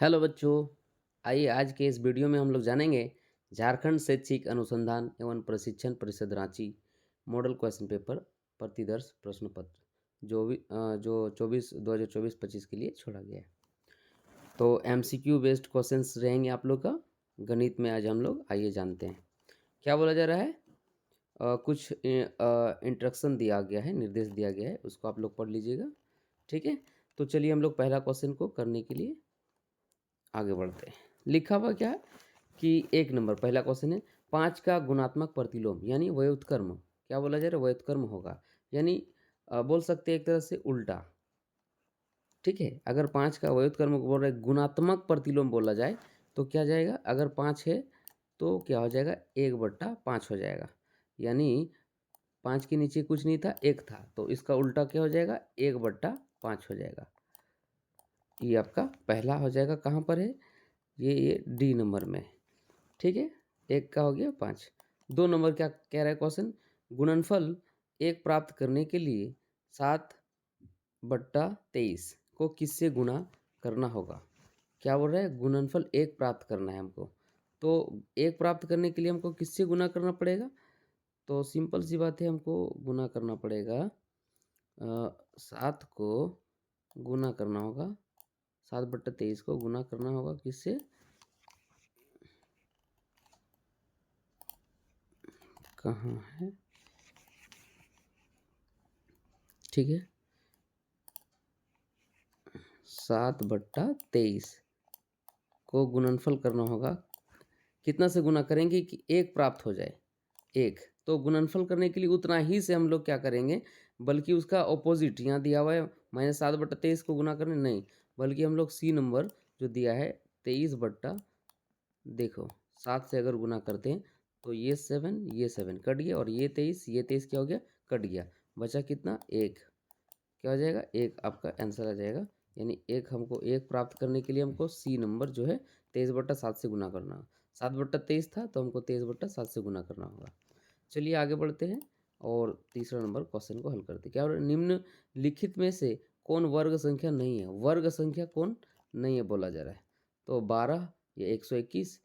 Hello बच्चों। आइए आज के इस वीडियो में हम लोग जानेंगे झारखंड शैक्षिक अनुसंधान एवं प्रशिक्षण परिषद रांची मॉडल क्वेश्चन पेपर प्रतिदर्श प्रश्न पत्र जो 2024-25 के लिए छोड़ा गया है। तो एमसीक्यू बेस्ड क्वेश्चंस रहेंगे आप लोग का गणित में। आज हम लोग आइए जानते हैं क्या बोला जा रहा है। कुछ इंस्ट्रक्शन दिया गया है, निर्देश दिया गया है, उसको आप लोग पढ़ लीजिएगा। ठीक है, तो चलिए हम लोग पहला क्वेश्चन को करने के लिए आगे बढ़ते हैं। लिखा हुआ क्या है कि 1 नंबर पहला क्वेश्चन है, 5 का गुणात्मक प्रतिलोम यानी व्युत्क्रम। क्या बोला जा रहा है? व्युत्क्रम होगा, यानी बोल सकते हैं एक तरह से उल्टा। ठीक है, अगर 5 का व्युत्क्रम बोल रहे गुणात्मक प्रतिलोम बोला जाए तो क्या जाएगा? अगर 5 है तो क्या हो जाएगा? 1/5 हो जाएगा, यानी 5 के नीचे कुछ नहीं था, 1 था, तो इसका उल्टा क्या हो जाएगा? 1/5 हो जाएगा। ये आपका पहला हो जाएगा। कहाँ पर है? ये डी नंबर में। ठीक है, 1 का हो गया 5। 2 नंबर क्या कह रहा है क्वेश्चन? गुणनफल 1 प्राप्त करने के लिए 7/23 को किससे गुणा करना होगा? क्या बोल रहा है? गुणनफल 1 प्राप्त करना है हमको, तो 1 प्राप्त करने के लिए हमको किससे गुणा करना पड़ेगा? तो सिंपल सी बात है, हमको गुणा करना पड़ेगा 7 को गुणा करना होगा, 7/23 को गुणा करना होगा किससे? कहाँ है? ठीक है, 7/23 को गुणनफल करना होगा। कितना से गुना करेंगे कि 1 प्राप्त हो जाए? 1। तो गुणनफल करने के लिए उतना ही से हम लोग क्या करेंगे, बल्कि उसका ऑपोजिट यहाँ दिया हुआ है -7/23 को गुना करने नहीं, बल्कि हम लोग सी नंबर जो दिया है 23 बट्टा, देखो 7 से अगर गुना करते हैं तो ये 7 कट गया, और ये 23 क्या हो गया? कट गया। बचा कितना? 1। क्या हो जाएगा? 1 आपका आंसर आ जाएगा। यानी 1 हमको 1 प्राप्त करने के लिए हमको सी नंबर जो है 23/7 से गुना करना होगा। 7/23 था तो हमको 23/7 से गुना करना होगा। चलिए आगे बढ़ते हैं और तीसरा नंबर क्वेश्चन को हल करते हैं। क्या हो रहा है? निम्नलिखित में से कौन वर्ग संख्या नहीं है? वर्ग संख्या कौन नहीं है बोला जा रहा है। तो 12 या 121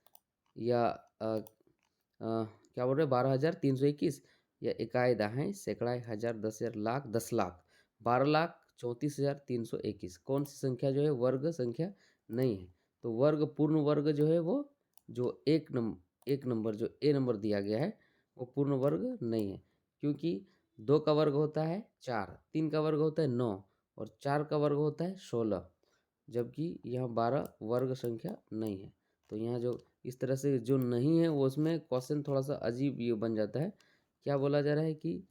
या क्या बोल रहे हैं? 12,321 या इकाई दहाई सैकड़ाई हजार 10,000 लाख 10 लाख 12,34,321 कौन सी संख्या जो है वर्ग संख्या नहीं है? तो वर्ग पूर्ण वर्ग जो है वो जो एक नंबर जो ए नंबर दिया गया है वो पूर्ण वर्ग नहीं है, क्योंकि 2 का वर्ग होता है 4, 3 का वर्ग होता है 9 और 4 का वर्ग होता है 16, जबकि यहाँ 12 वर्ग संख्या नहीं है। तो यहाँ जो इस तरह से जो नहीं है वो उसमें क्वेश्चन थोड़ा सा अजीब ये बन जाता है। क्या बोला जा रहा है कि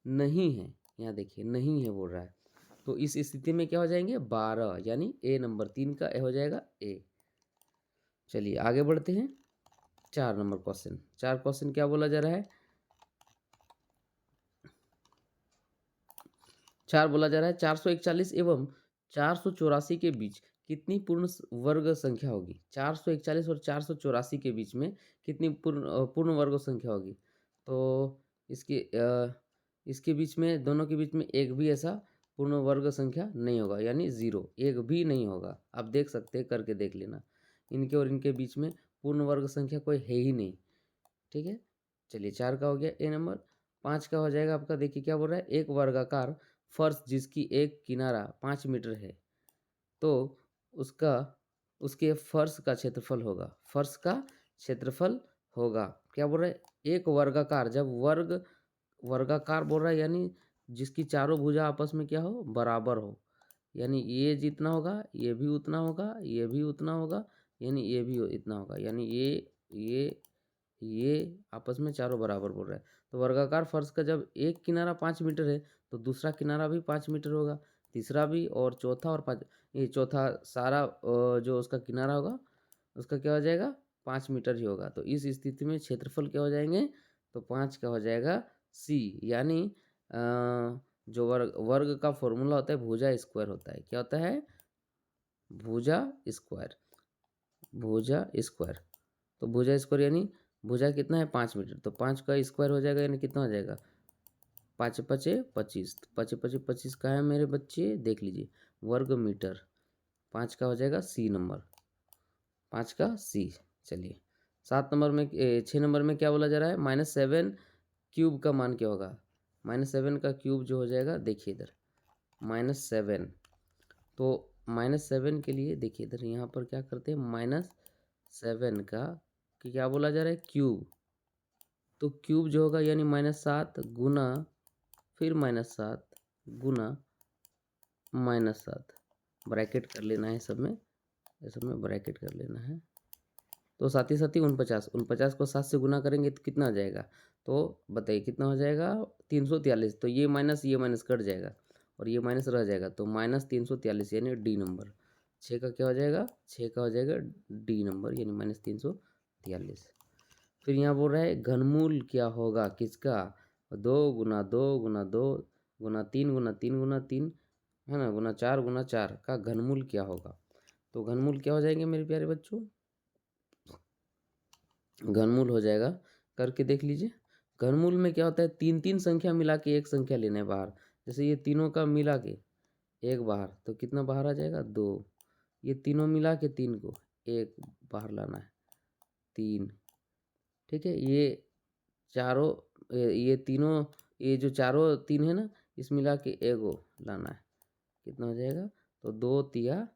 नहीं है, यहाँ देखिए नहीं है बोल रहा है, तो इस स्थिति में क्या हो जाएंगे? 12, यानी ए नंबर 3 का ए हो जाएगा ए। चलिए आगे बढ़ते हैं। 4 नंबर क्वेश्चन। 4 क्वेश्चन क्या बोला जा रहा है? 4 बोला जा रहा है 441 एवं 484 के बीच कितनी पूर्ण वर्ग संख्या होगी? 441 और 484 के बीच में कितनी पूर्ण वर्ग संख्या होगी? तो इसके बीच में, दोनों के बीच में एक भी ऐसा पूर्ण वर्ग संख्या नहीं होगा, यानी 0, एक भी नहीं होगा। आप देख सकते हैं, करके देख लेना। इनके और इनके बीच में पूर्ण वर्ग संख्या कोई है ही नहीं। ठीक है, चलिए 4 का हो गया ए नंबर। 5 का हो जाएगा आपका, देखिए क्या बोल रहा है? एक वर्गाकार फर्श जिसकी एक किनारा 5 मीटर है, तो उसका उसके फर्श का क्षेत्रफल होगा। फर्श का क्षेत्रफल होगा। क्या बोल रहा है? एक वर्गाकार, जब वर्गाकार बोल रहा है यानी जिसकी चारों भुजा आपस में क्या हो? बराबर हो, यानी ये जितना होगा ये भी उतना होगा, ये भी उतना होगा, यानी ये भी इतना होगा, यानी ये आपस में चारों बराबर बोल रहा है। तो वर्गाकार फर्श का जब एक किनारा 5 मीटर है तो दूसरा किनारा भी 5 मीटर होगा, तीसरा भी, और चौथा और 5, ये चौथा सारा जो उसका किनारा होगा उसका क्या हो जाएगा? 5 मीटर ही होगा। तो इस स्थिति में क्षेत्रफल क्या हो जाएंगे? तो 5 का हो जाएगा सी, यानी जो वर्ग का फॉर्मूला होता है भुजा स्क्वायर होता है। क्या होता है? भुजा स्क्वायर। भुजा स्क्वायर, तो भुजा स्क्वायर यानी भुजा कितना है? 5 मीटर, तो 5 का स्क्वायर हो जाएगा, यानी कितना हो जाएगा? 5 पचे 25, 5 पचे 25 का है मेरे बच्चे, देख लीजिए, वर्ग मीटर। 5 का हो जाएगा सी नंबर। 5 का सी। चलिए 6 नंबर में क्या बोला जा रहा है, -7 क्यूब का मान क्या होगा। -7 का क्यूब जो हो जाएगा, देखिए इधर -7, तो -7 के लिए देखिए इधर यहाँ पर क्या करते हैं, -7 का क्या बोला जा रहा है, क्यूब। तो क्यूब जो होगा यानी -7 गुना फिर -7 गुना -7, ब्रैकेट कर लेना है सब में, ये सब में ब्रैकेट कर लेना है। तो साथ ही 49, 49 को 7 से गुना करेंगे तो कितना आ जाएगा, तो बताइए कितना हो जाएगा, 343। तो ये माइनस कट जाएगा और ये माइनस रह जाएगा, तो -343 यानी डी नंबर। 6 का क्या हो जाएगा, 6 का हो जाएगा डी नंबर यानी -343। फिर यहाँ बोल रहा है घनमूल क्या होगा किसका, 2 गुना 2 गुना 2 गुना 3 गुना 3 गुना 3 है ना, गुना 4 का घनमूल क्या होगा। तो घनमूल क्या हो जाएंगे मेरे प्यारे बच्चों, घनमूल हो जाएगा, करके देख लीजिए। घनमूल में क्या होता है, 3 संख्या मिला के एक संख्या लेना है बाहर। जैसे ये तीनों का मिला के एक बाहर, तो कितना बाहर आ जाएगा, 2। ये तीनों मिला के 3 को एक बाहर लाना है, 3। ठीक है, ये चारों ये तीनों, ये जो चारों 3 है ना, इस मिला के एगो लाना है, कितना हो जाएगा, तो 2 तिया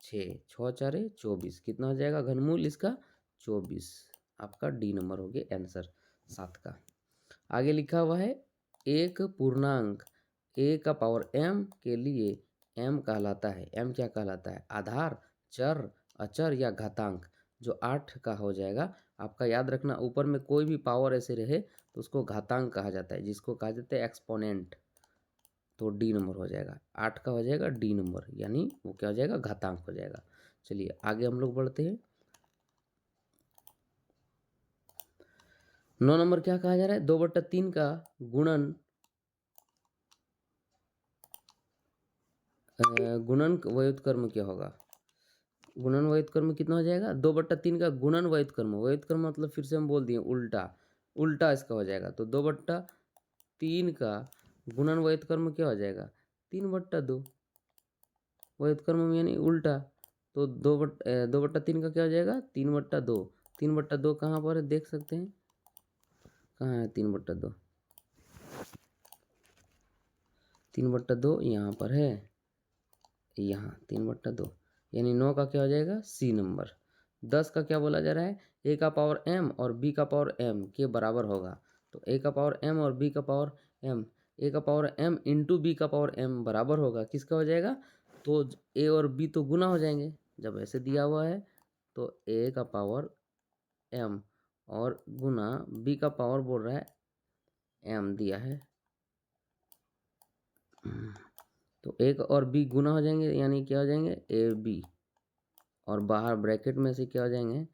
6, 6 4 24, कितना हो जाएगा घनमूल इसका, 24। आपका डी नंबर हो गया आंसर 7 का। आगे लिखा हुआ है एक पूर्णांक ए का पावर m के लिए m कहलाता है, m क्या कहलाता है, आधार, चर, अचर या घातांक। जो 8 का हो जाएगा, आपका याद रखना, ऊपर में कोई भी पावर ऐसे रहे तो उसको घातांक कहा जाता है, जिसको कहा जाता है एक्सपोनेंट। तो डी नंबर हो जाएगा, 8 का हो जाएगा डी नंबर, यानी वो क्या हो जाएगा, घातांक हो जाएगा। चलिए आगे हम लोग बढ़ते हैं। 9 नंबर क्या कहा जा रहा है, 2/3 का गुणन गुणन व्युत्क्रम क्या होगा। गुणन व्युत्क्रम कितना हो जाएगा, 2/3 का गुणन व्युत्क्रम, व्युत्क्रम मतलब फिर से हम बोल दिए उल्टा, उल्टा इसका हो जाएगा। तो 2/3 का गुणन व्युत्क्रम क्या हो जाएगा, 3/2 व्युत्क्रम यानी उल्टा। तो 2/3 का क्या हो जाएगा, 3/2। 3/2 कहाँ पर है देख सकते हैं, कहाँ है 3/2, 3/2 यहाँ पर है, यहाँ 3/2 यानी 9 का क्या हो जाएगा, सी नंबर। 10 का क्या बोला जा रहा है, ए का पावर m और b का पावर m के बराबर होगा। तो a का पावर m और b का पावर m, a का पावर m इंटू बी का पावर m बराबर होगा किसका हो जाएगा, तो a और b तो गुना हो जाएंगे जब ऐसे दिया हुआ है। तो a का पावर m और गुना b का पावर बोल रहा है m दिया है, तो एक और बी गुना हो जाएंगे यानी क्या हो जाएंगे, ए बी, और बाहर ब्रैकेट में से क्या हो जाएंगे,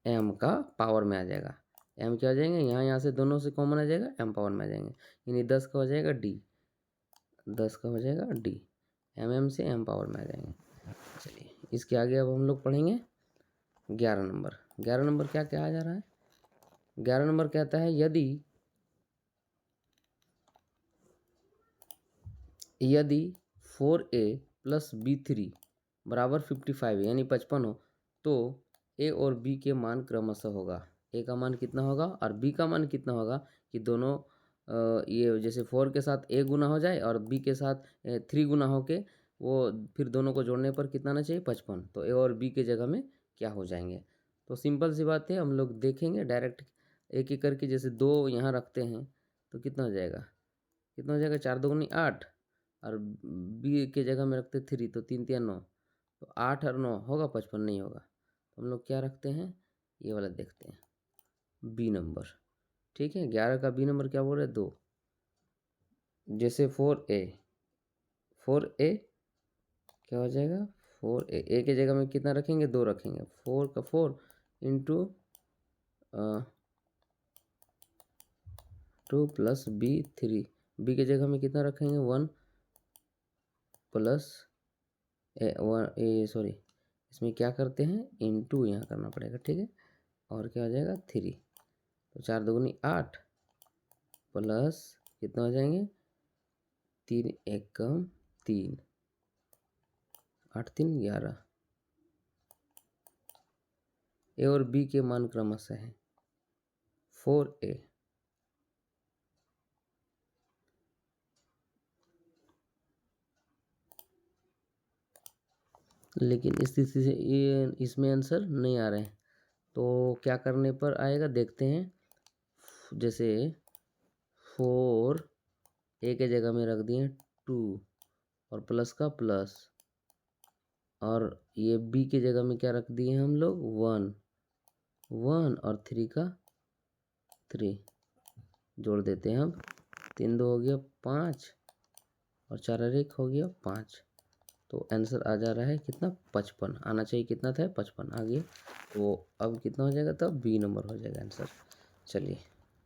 एम का पावर में आ जाएगा। एम क्या हो जाएंगे, यहाँ से दोनों से कॉमन आ जाएगा, एम पावर में आ जाएंगे, यानी 10 का हो जाएगा डी, 10 का हो जाएगा डी, एम से एम पावर में आ जाएंगे। चलिए इसके आगे अब हम लोग पढ़ेंगे 11 नंबर। 11 नंबर क्या कहा जा रहा है, 11 नंबर कहता है यदि 4a + b3 बराबर 55 यानी 55 हो, तो a और b के मान क्रमशः होगा। a का मान कितना होगा और b का मान कितना होगा, कि दोनों ये जैसे 4 के साथ a गुना हो जाए और b के साथ 3 गुना होके वो फिर दोनों को जोड़ने पर कितना आना चाहिए, 55। तो a और b के जगह में क्या हो जाएंगे। तो सिंपल सी बात है, हम लोग देखेंगे डायरेक्ट एक एक करके। जैसे 2 यहाँ रखते हैं तो कितना हो जाएगा, कितना हो जाएगा, 4 दूनी 8, और बी के जगह में रखते 3, तो 3 3 9, तो 8 और 9 होगा 55, नहीं होगा। तो हम लोग क्या रखते हैं, ये वाला देखते हैं बी नंबर। ठीक है, 11 का बी नंबर क्या बोल रहे हैं, 2। जैसे 4a क्या हो जाएगा, 4a, ए के जगह में कितना रखेंगे, 2 रखेंगे, 4 का 4 इंटू 2 + b3, बी के जगह में कितना रखेंगे, 1 प्लस सॉरी, इसमें क्या करते हैं, इंटू यहाँ करना पड़ेगा, ठीक है। और क्या हो जाएगा 3, तो 4 दूनी 8 प्लस कितना हो जाएंगे, 3 एकम 3, 8 3 11, ए और बी के मान क्रमशः हैं 4a, लेकिन इस स्थिति से ये इसमें आंसर नहीं आ रहे हैं, तो क्या करने पर आएगा देखते हैं। जैसे 4 ए के जगह में रख दिए 2 और प्लस का प्लस, और ये बी के जगह में क्या रख दिए हम लोग 1 और 3 का 3 जोड़ देते हैं हम। 3 2 हो गया 5 और 4 और 1 हो गया 5, तो आंसर आ जा रहा है कितना 55, आना चाहिए कितना था 55 आ गया। तो अब कितना हो जाएगा, तब बी नंबर हो जाएगा आंसर। चलिए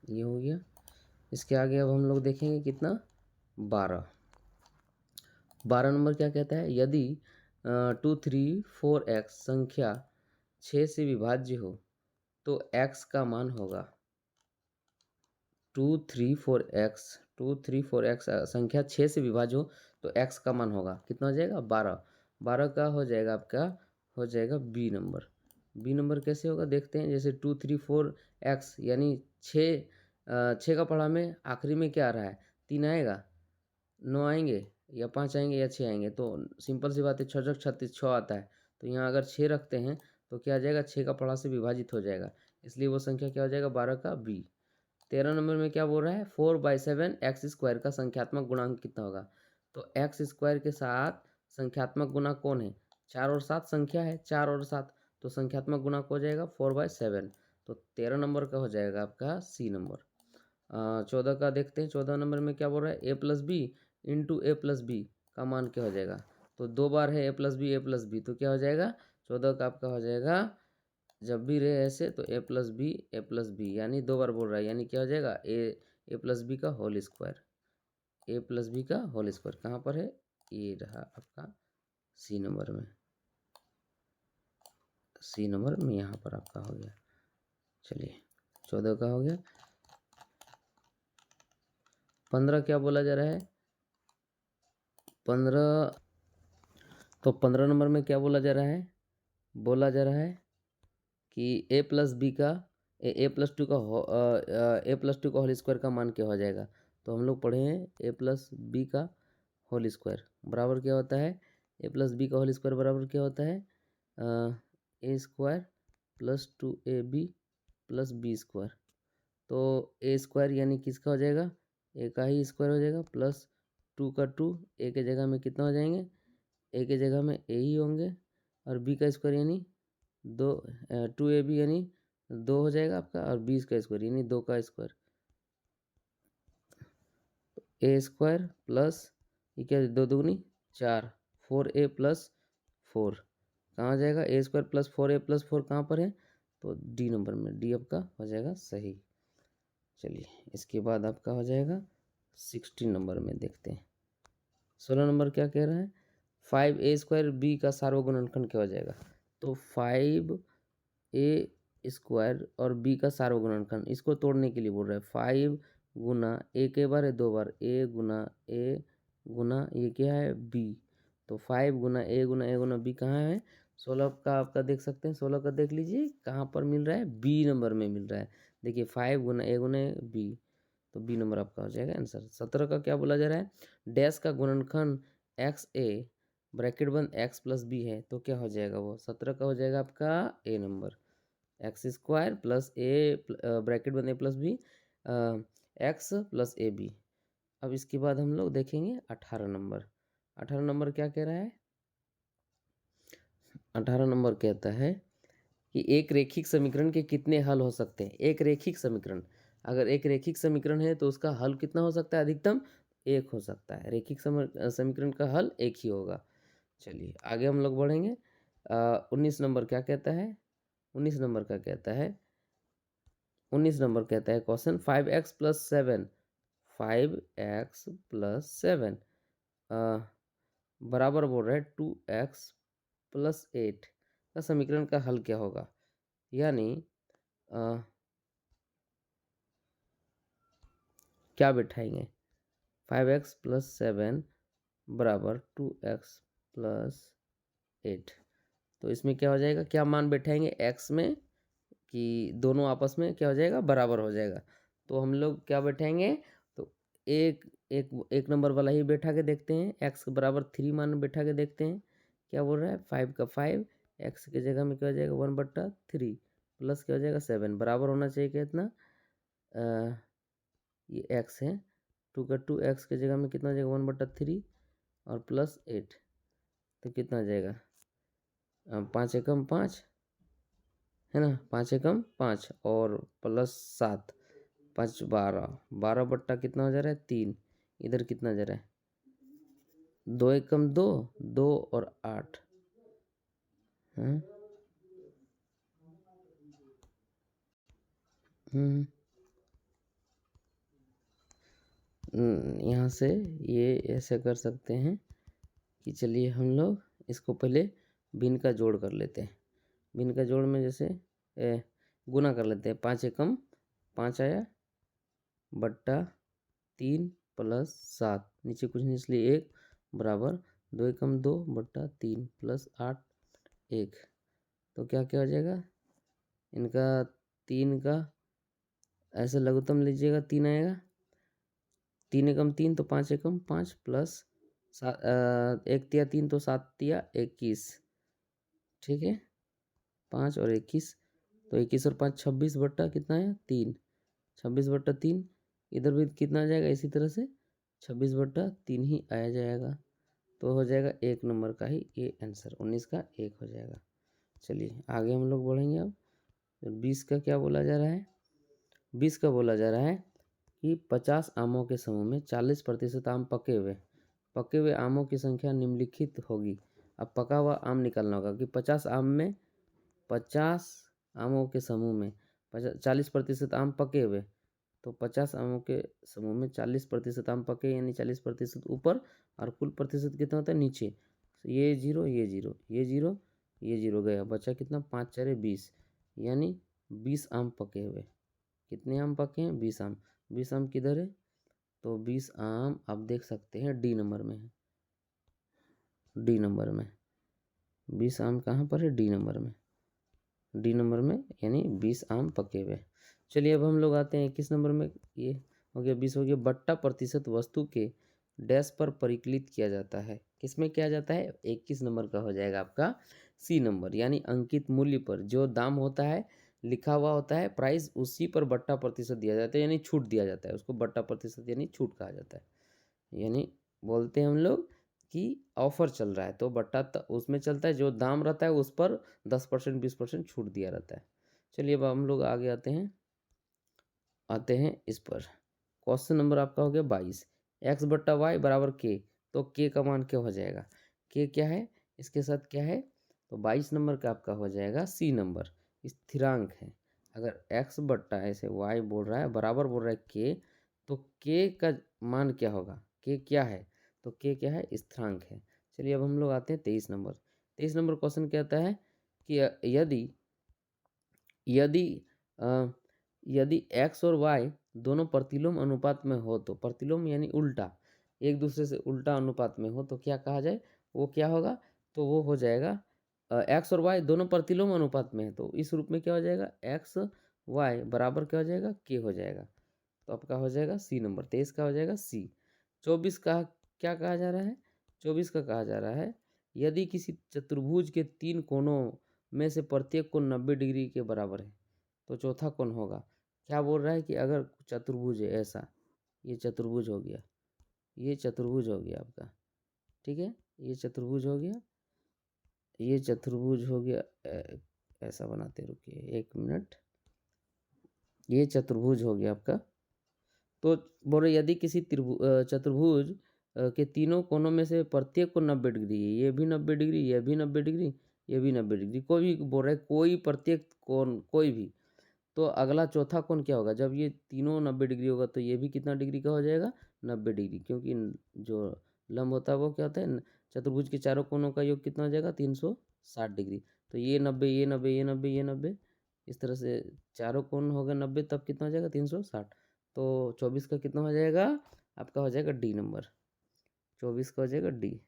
ये हो गया। इसके आगे अब हम लोग देखेंगे कितना 12 नंबर क्या कहता है, यदि 2 3 4 x संख्या 6 से विभाज्य हो तो x का मान होगा 2 3 4 x संख्या 6 से विभाज्य हो तो x का मान होगा कितना हो जाएगा 12 का हो जाएगा आपका, हो जाएगा बी नंबर। बी नंबर कैसे होगा देखते हैं। जैसे 2 3 4 x यानी 6 का पढ़ा में आखिरी में क्या आ रहा है 3 आएगा, 9 आएंगे या 5 आएंगे या 6 आएंगे, तो सिंपल सी बात है 6 6 36 6 आता है। तो यहाँ अगर 6 रखते हैं तो क्या आ जाएगा 6 का पढ़ा से विभाजित हो जाएगा, इसलिए वो संख्या क्या हो जाएगा 12 का बी। 13 नंबर में क्या बोल रहा है 4/7 एक्स स्क्वायर का संख्यात्मक गुणांक कितना होगा। तो एक्स स्क्वायर के साथ संख्यात्मक गुणा कौन है, 4 और 7 संख्या है, 4 और 7, तो संख्यात्मक गुणा हो जाएगा 4/7। तो 13 नंबर का हो जाएगा आपका सी नंबर। 14 का देखते हैं। 14 नंबर में क्या बोल रहा है A plus B into A plus B का मान क्या हो जाएगा। तो 2 बार है ए प्लस बी, तो क्या हो जाएगा 14 का आपका हो जाएगा, जब भी रहे ऐसे तो ए प्लस बी यानी 2 बार बोल रहा है, यानी क्या हो जाएगा ए प्लस बी का होल स्क्वायर। ए प्लस बी का होल स्क्वायर कहाँ पर है, ये रहा आपका सी नंबर में, सी नंबर में यहाँ पर आपका हो गया। चलिए 14 का हो गया। 15 क्या बोला जा रहा है 15, तो 15 नंबर में क्या बोला जा रहा है, बोला जा रहा है कि ए प्लस बी का ए प्लस टू का ए प्लस टू का होल स्क्वायर का मान क्या हो जाएगा। तो हम लोग पढ़े हैं ए प्लस बी का होल स्क्वायर बराबर क्या होता है, ए प्लस बी का होल स्क्वायर बराबर क्या होता है A square plus 2ab plus B square. तो ए स्क्वायर यानी किसका हो जाएगा, ए का ही स्क्वायर हो जाएगा, प्लस 2 का 2, ए के जगह में कितना हो जाएंगे, ए के जगह में ए ही होंगे, और बी का स्क्वायर यानी 2ab यानी 2 हो जाएगा आपका, और 20 का स्क्वायर यानी 2 का स्क्वायर। ए स्क्वायर प्लस ये क्या 2 दूनी 4, 4a प्लस 4 कहाँ आ जाएगा, ए स्क्वायर प्लस 4a प्लस 4 कहाँ पर है, तो डी नंबर में, डी आपका हो जाएगा सही। चलिए इसके बाद आपका हो जाएगा 16 नंबर में देखते हैं। 16 नंबर क्या कह रहा है 5a स्क्वायर बी का सार्वगुणनखंड क्या हो जाएगा। तो 5a स्क्वायर और बी का सार्वगुणनखंड, इसको तोड़ने के लिए बोल रहा है 5 गुना ए के बार है 2 बार ए गुना ये क्या है बी, तो 5 गुना ए गुना बी कहाँ है 16 का आपका देख सकते हैं। 16 का देख लीजिए कहाँ पर मिल रहा है, बी नंबर में मिल रहा है। देखिए 5 गुना ए बी, तो बी नंबर आपका हो जाएगा आंसर। 17 का क्या बोला जा रहा है डैश का गुणनखंड एक्स ए ब्रैकेट बंद एक्स प्लस बी है, तो क्या हो जाएगा वो 17 का हो जाएगा आपका A number, X square plus A bracket बंद A plus B X plus A B. अब इसके बाद हम लोग देखेंगे 18 नंबर। 18 नंबर क्या कह रहा है 18 नंबर कहता है कि एक रेखिक समीकरण के कितने हल हो सकते हैं। एक रेखिक समीकरण, अगर एक रेखिक समीकरण है तो उसका हल कितना हो सकता है, अधिकतम एक हो सकता है। रेखिक समीकरण का हल एक ही होगा। चलिए आगे हम लोग बढ़ेंगे। 19 नंबर क्या कहता है, 19 नंबर का कहता है 19 नंबर कहता है question 5x plus 7 5x plus 7 बराबर बोल रहा है 2x प्लस 8 का समीकरण का हल क्या होगा। यानी क्या बिठाएंगे 5x प्लस 7 बराबर 2x प्लस 8, तो इसमें क्या हो जाएगा, क्या मान बैठाएंगे x में कि दोनों आपस में क्या हो जाएगा, बराबर हो जाएगा। तो हम लोग क्या बैठाएंगे, तो एक एक एक नंबर वाला ही बैठा के देखते हैं, एक्स बराबर 3 मान बैठा के देखते हैं। क्या बोल रहा है, 5 का 5, एक्स की जगह में क्या हो जाएगा 1/3 प्लस क्या हो जाएगा 7, बराबर होना चाहिए कितना, ये एक्स है, 2 का 2, एक्स की जगह में कितना हो जाएगा 1/3 और प्लस 8, तो कितना हो जाएगा 5 एकम 5 है ना, 5 एकम 5 और प्लस 7, 5 12, 12 कितना हो जा रहा है 3, इधर कितना जा रहा है 2 एकम 2, 2 और 8 है। यहाँ से ये ऐसे कर सकते हैं कि चलिए हम लोग इसको पहले भिन्न का जोड़ कर लेते हैं। भिन्न का जोड़ में जैसे गुना कर लेते हैं, 5 एकम 5 आया बट्टा 3 प्लस 7, नीचे कुछ नहीं इसलिए 1 बराबर 2 एकम 2 बट्टा 3 प्लस 8 1, तो क्या क्या हो जाएगा इनका 3 का ऐसे लघुत्तम लीजिएगा 3 आएगा, 3 एकम 3 तो 5 एकम 5 प्लस 1 तिया 3 तो 7 तिया 21, ठीक है 5 और 21, तो 21 और 5 26 बट्टा कितना है 3, 26/3, इधर भी कितना आ जाएगा इसी तरह से 26/3 ही आया जाएगा, तो हो जाएगा 1 नंबर का ही ये आंसर, 19 का 1 हो जाएगा। चलिए आगे हम लोग बढ़ेंगे। अब 20 का क्या बोला जा रहा है, 20 का बोला जा रहा है कि 50 आमों के समूह में 40% आम पके हुए आमों की संख्या निम्नलिखित होगी। अब पका हुआ आम निकालना होगा कि 50 आम में 50 आमों के समूह में 40% आम पके हुए, तो 50 आमों के समूह में 40% आम पके यानी 40% ऊपर और कुल प्रतिशत कितना होता है नीचे, ये जीरो ये जीरो ये जीरो ये जीरो गया, बचा कितना 5 4 20, यानी 20 आम पके हुए। कितने आम पके हैं 20 आम, 20 आम किधर है, तो 20 आम आप देख सकते हैं डी नंबर में है, डी नंबर में 20 आम कहाँ पर है, डी नंबर में, डी नंबर में यानी 20 आम पके हुए। चलिए अब हम लोग आते हैं 21 नंबर में, ये हो गया 20 हो गया, बट्टा प्रतिशत वस्तु के डैश पर परिकलित किया जाता है, किसमें किया जाता है, 21 नंबर का हो जाएगा आपका सी नंबर, यानी अंकित मूल्य पर जो दाम होता है लिखा हुआ होता है प्राइस, उसी पर बट्टा प्रतिशत दिया जाता है यानी छूट दिया जाता है, उसको बट्टा प्रतिशत यानी छूट कहा जाता है। यानी बोलते हैं हम लोग कि ऑफर चल रहा है तो बट्टा उसमें चलता है, जो दाम रहता है उस पर 10% 20% छूट दिया रहता है। चलिए अब हम लोग आगे आते हैं इस पर। क्वेश्चन नंबर आपका हो गया 22, एक्स बट्टा वाई बराबर के, तो के का मान क्या हो जाएगा, के क्या है इसके साथ क्या है, तो 22 नंबर का आपका हो जाएगा सी नंबर, स्थिरांक है। अगर एक्स बट्टा ऐसे वाई बोल रहा है बराबर बोल रहा है के, तो के का मान क्या होगा, के क्या है, तो के क्या है स्थिरांक है। चलिए अब हम लोग आते हैं 23 नंबर। 23 नंबर क्वेश्चन कहता है कि यदि यदि यदि एक्स और वाई दोनों प्रतिलोम अनुपात में हो, तो प्रतिलोम यानी उल्टा, एक दूसरे से उल्टा अनुपात में हो, तो क्या कहा जाए, वो क्या होगा, तो वो हो जाएगा एक्स और वाई दोनों प्रतिलोम अनुपात में है, तो इस रूप में क्या हो जाएगा एक्स वाई बराबर क्या हो जाएगा के हो जाएगा, तो आपका हो जाएगा सी नंबर, 23 का हो जाएगा सी। 24 का क्या कहा जा रहा है, 24 का कहा जा रहा है यदि किसी चतुर्भुज के 3 कोणों में से प्रत्येक कोण 90 डिग्री के बराबर है, तो चौथा कोण होगा। क्या बोल रहा है कि अगर चतुर्भुज है ऐसा, ये चतुर्भुज हो गया, ये चतुर्भुज हो गया आपका, ठीक है, ये चतुर्भुज हो गया, ये चतुर्भुज हो गया, ऐसा बनाते रुकिए 1 मिनट, ये चतुर्भुज हो गया आपका। तो बोल रहे यदि किसी चतुर्भुज के तीनों कोनों में से प्रत्येक को 90 डिग्री है, ये भी 90 डिग्री, ये भी 90 डिग्री, ये भी 90 डिग्री, कोई भी बोल रहा है कोई प्रत्येक कोण कोई भी, तो अगला चौथा कोण क्या होगा, जब ये तीनों 90 डिग्री होगा तो ये भी कितना डिग्री का हो जाएगा 90 डिग्री, क्योंकि जो लंब होता है वो क्या होता है, चतुर्भुज के चारों कोनों का योग कितना हो जाएगा 360 डिग्री, तो ये 90 ये 90 ये 90 ये 90, इस तरह से चारों कोण हो गए 90, तब कितना हो जाएगा 360, तो 24 का कितना हो जाएगा आपका हो जाएगा डी नंबर, 24 का हो जाएगा डी।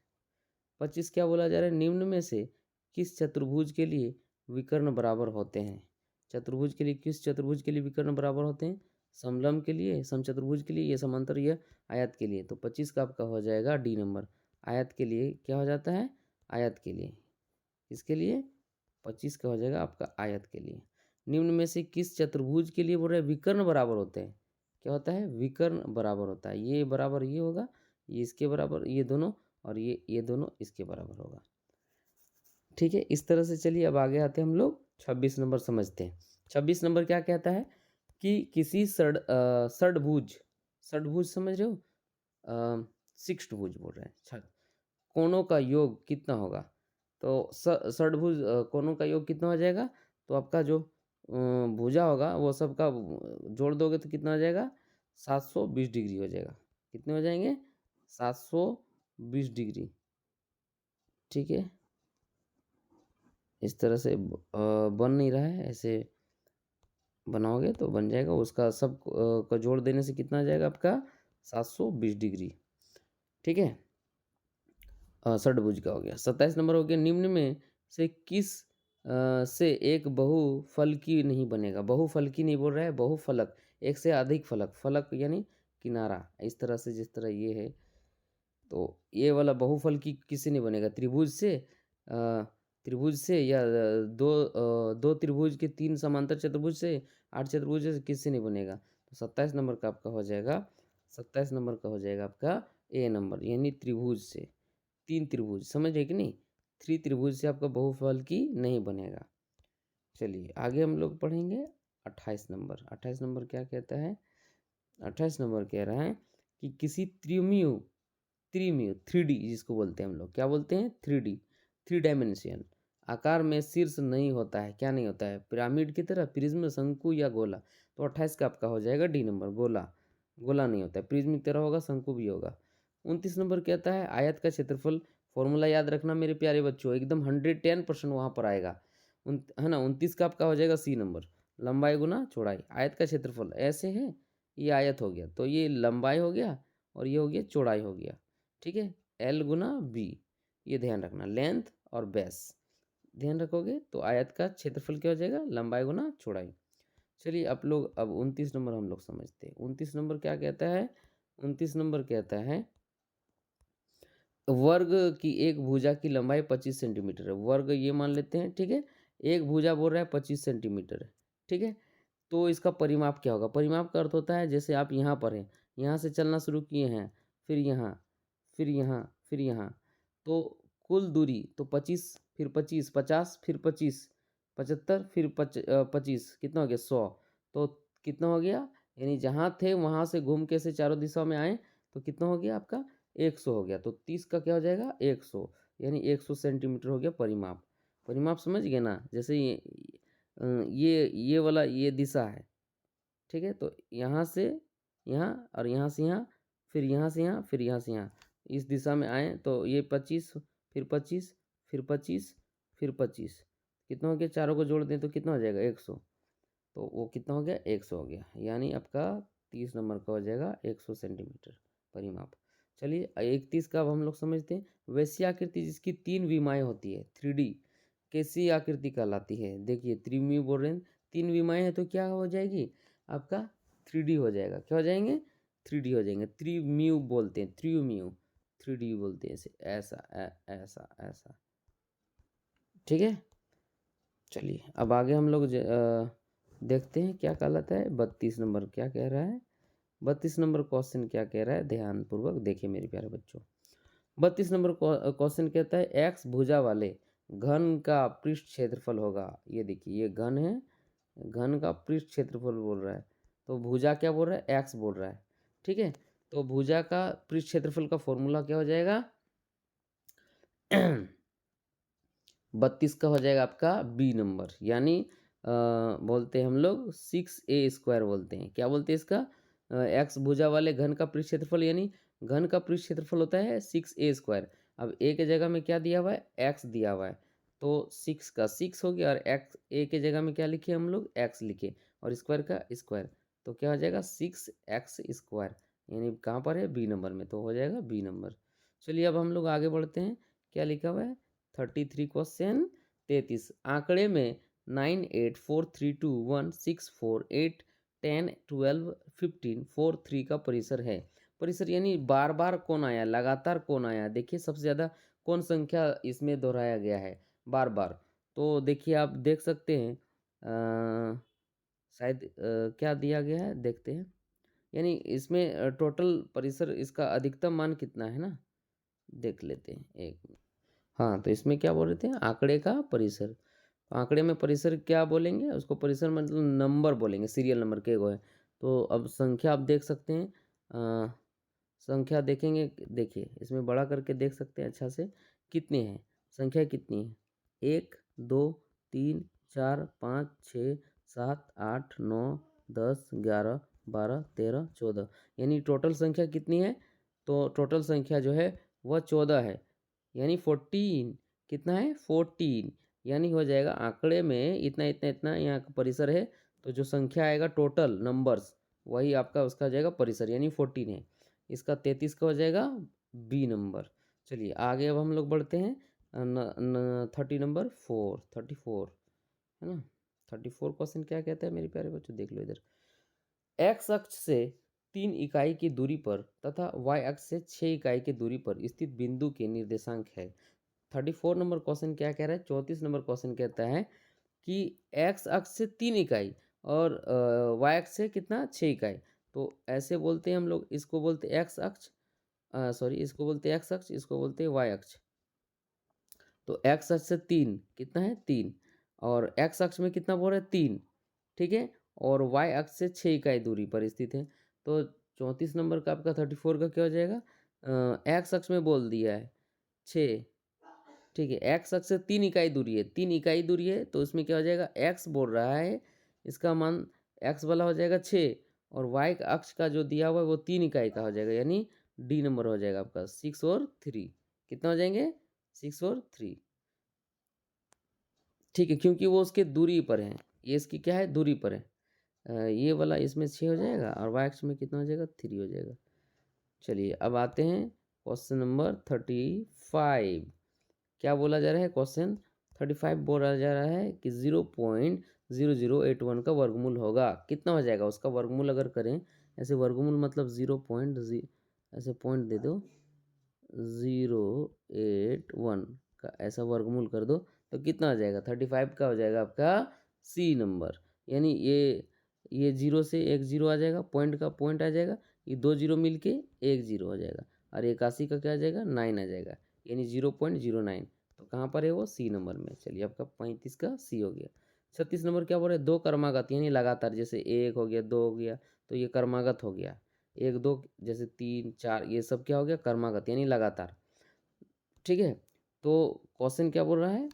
25 क्या बोला जा रहा है, निम्न में से किस चतुर्भुज के लिए विकर्ण बराबर होते हैं, चतुर्भुज के लिए किस चतुर्भुज के लिए विकर्ण बराबर होते हैं? समलंब के लिए, समचतुर्भुज के लिए, ये समांतर, ये आयत के लिए। तो 25 का आपका हो जाएगा डी नंबर। आयत के लिए क्या हो जाता है? आयत के लिए, इसके लिए 25 का हो जाएगा आपका आयत के लिए। निम्न में से किस चतुर्भुज के लिए बोल रहे हैं विकर्ण बराबर होते हैं? क्या होता है? विकर्ण बराबर होता है। ये बराबर ये होगा, ये इसके बराबर, ये दोनों, और ये दोनों इसके बराबर होगा। ठीक है, इस तरह से चलिए अब आगे आते हैं हम लोग 26 नंबर समझते हैं। 26 नंबर क्या कहता है कि किसी षडभुज, षडभुज समझ रहे हो? सिक्ष्टभुज बोल रहे हैं, कोणों का योग कितना होगा? तो षडभुज कोणों का योग कितना हो जाएगा? तो आपका जो भुजा होगा वो सबका जोड़ दोगे तो कितना हो जाएगा? 720 डिग्री हो जाएगा। कितने हो जाएंगे? 720 डिग्री। ठीक है, इस तरह से बन नहीं रहा है, ऐसे बनाओगे तो बन जाएगा। उसका सब का जोड़ देने से कितना आ जाएगा आपका? 720 डिग्री। ठीक है, षडभुज का हो गया। 27 नंबर हो गया, निम्न में से किस से एक बहुफलकी नहीं बनेगा? बहुफलकी नहीं बोल रहा है, बहुफलक, एक से अधिक फलक, फलक यानी किनारा, इस तरह से, जिस तरह ये है, तो ये वाला बहुफलकी किससे नहीं बनेगा? त्रिभुज से, त्रिभुज से, या दो त्रिभुज के 3 समांतर चतुर्भुज से, 8 चतुर्भुज से, किससे नहीं बनेगा? तो 27 नंबर का आपका हो जाएगा, 27 नंबर का हो जाएगा आपका ए नंबर, यानी त्रिभुज से। 3 त्रिभुज, समझ रहे कि नहीं? 3 त्रिभुज से आपका बहुफलकी नहीं बनेगा। चलिए आगे हम लोग पढ़ेंगे 28 नंबर। 28 नंबर क्या कहता है? 28 नंबर कह रहा है कि किसी त्रिमियु, त्रिमियु 3D जिसको बोलते हैं हम लोग, क्या बोलते हैं? 3D, 3 डायमेंशन आकार में शीर्ष नहीं होता है। क्या नहीं होता है? पिरामिड की तरह, प्रिज्म, शंकु या गोला। तो 28 का आपका हो जाएगा डी नंबर, गोला। गोला नहीं होता है, प्रिज्म की तरह होगा, शंकु भी होगा। 29 नंबर कहता है आयत का क्षेत्रफल, फॉर्मूला याद रखना मेरे प्यारे बच्चों, एकदम 110% वहाँ पर आएगा। है ना? 29 का आपका हो जाएगा सी नंबर, लंबाई गुना चौड़ाई। आयत का क्षेत्रफल ऐसे है, ये आयत हो गया, तो ये लंबाई हो गया और ये हो गया चौड़ाई हो गया। ठीक है, एल गुना बी, ये ध्यान रखना, लेंथ और बेस ध्यान रखोगे तो आयत का क्षेत्रफल क्या हो जाएगा? लंबाई गुना चौड़ाई। चलिए आप लोग अब 29 नंबर हम लोग समझते हैं। 29 नंबर क्या कहता है? 29 नंबर कहता है वर्ग की एक भुजा की लंबाई 25 सेंटीमीटर है। वर्ग ये मान लेते हैं, ठीक है। एक भुजा बोल रहा है 25 सेंटीमीटर है, ठीक है। तो इसका परिमाप क्या होगा? परिमाप का अर्थ होता है जैसे आप यहाँ पर हैं, यहाँ से चलना शुरू किए हैं, फिर यहाँ, फिर यहाँ, फिर यहाँ, तो कुल दूरी तो 25, फिर 25, 50, फिर 25, 75, फिर 25, कितना हो गया? 100। तो कितना हो गया? यानी जहाँ थे वहाँ से घूम के से चारों दिशाओं में आए तो कितना हो गया आपका? 100 हो गया। तो 30 का क्या हो जाएगा? 100, यानी 100 सेंटीमीटर हो गया परिमाप। परिमाप समझ गए ना? जैसे ये वाला ये दिशा है, ठीक है। तो यहाँ से यहाँ और यहाँ से यहाँ, फिर यहाँ से यहाँ, फिर यहाँ से यहाँ, इस दिशा में आए तो ये 25, फिर 25, फिर 25, फिर 25, कितना हो गया? चारों को जोड़ दें तो कितना हो जाएगा? 100। तो वो कितना हो गया? 100 हो गया, यानी आपका 30 नंबर का हो जाएगा 100 सेंटीमीटर परिमाप। चलिए 31 का अब हम लोग समझते हैं। वैसी आकृति जिसकी 3 विमाएँ होती है, 3D, कैसी आकृति कहलाती है? देखिए त्रिमी बोल रहे हैं, 3 विमाएँ हैं तो क्या हो जाएगी आपका? 3D हो जाएगा। क्या हो जाएंगे? 3D हो जाएंगे। त्रिम्यू बोलते हैं, त्रिम्यू, 3D बोलते हैं ऐसे, ऐसा ऐसा ऐसा, ठीक है। चलिए अब आगे हम लोग देखते हैं क्या कहलाता है। 32 नंबर क्या कह रहा है? 32 नंबर क्वेश्चन क्या कह रहा है? ध्यानपूर्वक देखिए मेरे प्यारे बच्चों। 32 नंबर क्वेश्चन कहता है एक्स भुजा वाले घन का पृष्ठ क्षेत्रफल होगा। ये देखिए ये घन है, घन का पृष्ठ क्षेत्रफल बोल रहा है, तो भुजा क्या बोल रहा है? एक्स बोल रहा है, ठीक है। तो भुजा का पृष्ठ क्षेत्रफल का फॉर्मूला क्या हो जाएगा? 32 का हो जाएगा आपका बी नंबर, यानी बोलते हैं हम लोग 6a² बोलते हैं। क्या बोलते हैं इसका? एक्स भुजा वाले घन का पृष्ठ क्षेत्रफल, यानी घन का पृष्ठ क्षेत्रफल होता है 6a²। अब ए के जगह में क्या दिया हुआ है? एक्स दिया हुआ है, तो 6 का 6 हो गया, और एक्स ए के जगह में क्या लिखे हम लोग? एक्स लिखे, और स्क्वायर का स्क्वायर, तो क्या हो जाएगा? 6x², यानी कहाँ पर है? बी नंबर में, तो हो जाएगा बी नंबर। चलिए अब हम लोग आगे बढ़ते हैं। क्या लिखा हुआ है? 33 क्वेश्चन 33, आंकड़े में 984321648410121543 का परिसर है। परिसर यानी बार बार कौन आया, लगातार कौन आया। देखिए सबसे ज़्यादा कौन संख्या इसमें दोहराया गया है बार बार। तो देखिए आप देख सकते हैं शायद क्या दिया गया है देखते हैं। यानी इसमें टोटल परिसर इसका अधिकतम मान कितना है ना, देख लेते हैं एक मिनट। हाँ, तो इसमें क्या बोल रहे थे, आंकड़े का परिसर। आंकड़े में परिसर क्या बोलेंगे, उसको परिसर मतलब नंबर बोलेंगे, सीरियल नंबर के गो है। तो अब संख्या आप देख सकते हैं, संख्या देखेंगे, देखिए इसमें बड़ा करके देख सकते हैं अच्छा से, कितनी है संख्या, कितनी है, 1 2 3 4 5 6 7 8 9 10 11 12 13 14, यानी टोटल संख्या कितनी है, तो टोटल संख्या जो है वह 14 है, यानी 14। कितना है 14, यानी हो जाएगा आंकड़े में इतना इतना इतना यहाँ का परिसर है, तो जो संख्या आएगा टोटल नंबर्स वही आपका उसका हो जाएगा परिसर, यानी 14 है। इसका 33 का हो जाएगा बी नंबर। चलिए आगे अब हम लोग बढ़ते हैं 34 है ना। 34 क्वेश्चन क्या कहता है मेरे प्यारे बच्चों, देख लो इधर। एक्स अक्ष से 3 इकाई की दूरी पर तथा वाई अक्ष से 6 इकाई की दूरी पर स्थित बिंदु के निर्देशांक है। 34 नंबर क्वेश्चन क्या कह रहा है, 34 नंबर क्वेश्चन कहता है कि एक्स अक्ष से 3 इकाई और वाई अक्ष से कितना 6 इकाई। तो ऐसे बोलते हैं हम लोग, इसको बोलते हैं एक्स अक्ष, सॉरी इसको बोलते हैं एक्स अक्ष, इसको बोलते हैं वाई अक्ष। तो एक्स अक्ष से 3 कितना है 3, और एक्स अक्ष में कितना बोल रहे हैं 3, ठीक है, और वाई अक्ष से 6 इकाई दूरी पर स्थित है। तो 34 नंबर का आपका 34 का क्या हो जाएगा, एक्स अक्ष में बोल दिया है 6, ठीक है, एक्स अक्ष से 3 इकाई दूरी है, 3 इकाई दूरी है, तो उसमें क्या हो जाएगा, एक्स बोल रहा है, इसका मान एक्स वाला हो जाएगा 6, और वाई अक्ष का जो दिया हुआ है वो 3 इकाई का हो जाएगा, यानी डी नंबर हो जाएगा आपका 6 और 3। कितना हो जाएंगे 6 और 3, ठीक है, क्योंकि वो उसके दूरी पर है, ये इसकी क्या है दूरी पर है। ये वाला इसमें 6 हो जाएगा और वाई अक्ष में कितना हो जाएगा 3 हो जाएगा। चलिए अब आते हैं क्वेश्चन नंबर 35। क्या बोला जा रहा है, क्वेश्चन 35 बोला जा रहा है कि 0.0081 का वर्गमूल होगा, कितना हो जाएगा उसका वर्गमूल अगर करें, ऐसे वर्गमूल मतलब 0.0 ऐसे पॉइंट दे दो 081 का ऐसा वर्गमूल कर दो, तो कितना आ जाएगा 35 का हो जाएगा आपका सी नंबर। यानी ये जीरो से एक जीरो आ जाएगा, पॉइंट का पॉइंट आ जाएगा, ये 2 जीरो मिल के 1 जीरो हो जाएगा, और 81 का क्या आ जाएगा 9 आ जाएगा, यानी 0.09। तो कहाँ पर है वो सी नंबर में। चलिए आपका 35 का सी हो गया। 36 नंबर क्या बोल रहे हैं, दो क्रमागत यानी लगातार, जैसे 1 हो गया 2 हो गया, तो ये क्रमागत हो गया, 1 2 जैसे 3 4 ये सब क्या हो गया क्रमागत यानी लगातार, ठीक है। तो क्वेश्चन क्या बोल रहा है,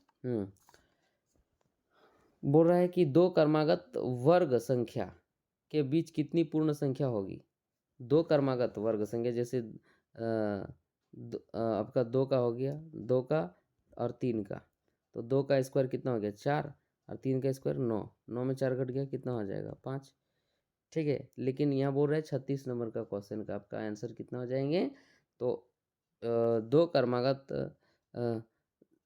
बोल रहा है कि दो क्रमागत वर्ग संख्या के बीच कितनी पूर्ण संख्या होगी। दो क्रमागत वर्ग संख्या जैसे आपका 2 का हो गया, 2 का और 3 का, तो 2 का स्क्वायर कितना हो गया 4, और 3 का स्क्वायर 9, 9 में 4 कट गया कितना हो जाएगा 5, ठीक है। लेकिन यहाँ बोल रहा है 36 नंबर का क्वेश्चन का आपका आंसर कितना हो जाएंगे, तो दो क्रमागत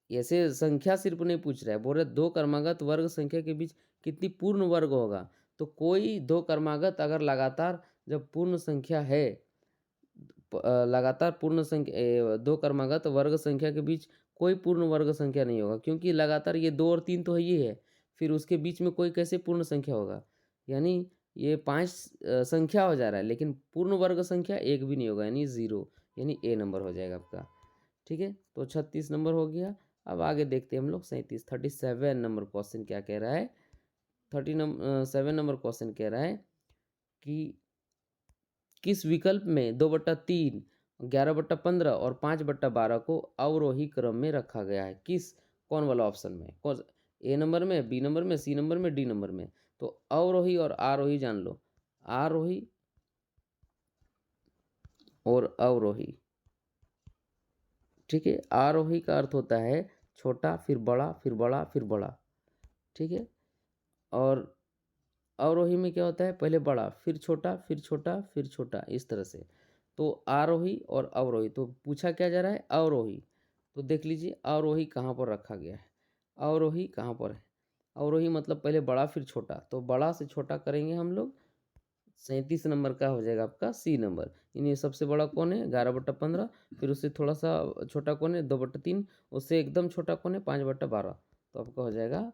ऐसे संख्या सिर्फ नहीं पूछ रहा है, बोल रहे दो क्रमागत वर्ग संख्या के बीच कितनी पूर्ण वर्ग होगा। तो कोई दो क्रमागत अगर लगातार जब पूर्ण संख्या है, लगातार पूर्ण संख्या दो क्रमागत वर्ग संख्या के बीच कोई पूर्ण वर्ग संख्या नहीं होगा, क्योंकि लगातार ये 2 और 3 तो है ही है, फिर उसके बीच में कोई कैसे पूर्ण संख्या होगा। यानी ये 5 संख्या हो जा रहा है, लेकिन पूर्ण वर्ग संख्या एक भी नहीं होगा, यानी 0, यानी ए नंबर हो जाएगा आपका, ठीक है। तो 36 नंबर हो गया। अब आगे देखते हैं हम लोग 37 नंबर क्वेश्चन क्या कह रहा है। 37 नंबर क्वेश्चन कह रहा है कि किस विकल्प में 2/3, 11/15 और 5/12 को अवरोही क्रम में रखा गया है, किस कौन वाला ऑप्शन में, कौन ए नंबर में, बी नंबर में, सी नंबर में, डी नंबर में। तो अवरोही और आरोही जान लो, आरोही और अवरोही, ठीक है। आरोही का अर्थ होता है छोटा फिर बड़ा फिर बड़ा फिर बड़ा, ठीक है, और अवरोही में क्या होता है पहले बड़ा फिर छोटा फिर छोटा फिर छोटा, इस तरह से। तो आरोही और अवरोही, तो पूछा क्या जा रहा है अवरोही, तो देख लीजिए अवरोही कहाँ पर रखा गया है, अवरोही कहाँ पर है, अवरोही मतलब पहले बड़ा फिर छोटा, तो बड़ा से छोटा करेंगे हम लोग। 37 नंबर का हो जाएगा आपका सी नंबर। यानी सबसे बड़ा कौन है 11/15, फिर उससे थोड़ा सा छोटा कौन है 2/3, उससे एकदम छोटा कौन है 5/12। तो आपका हो जाएगा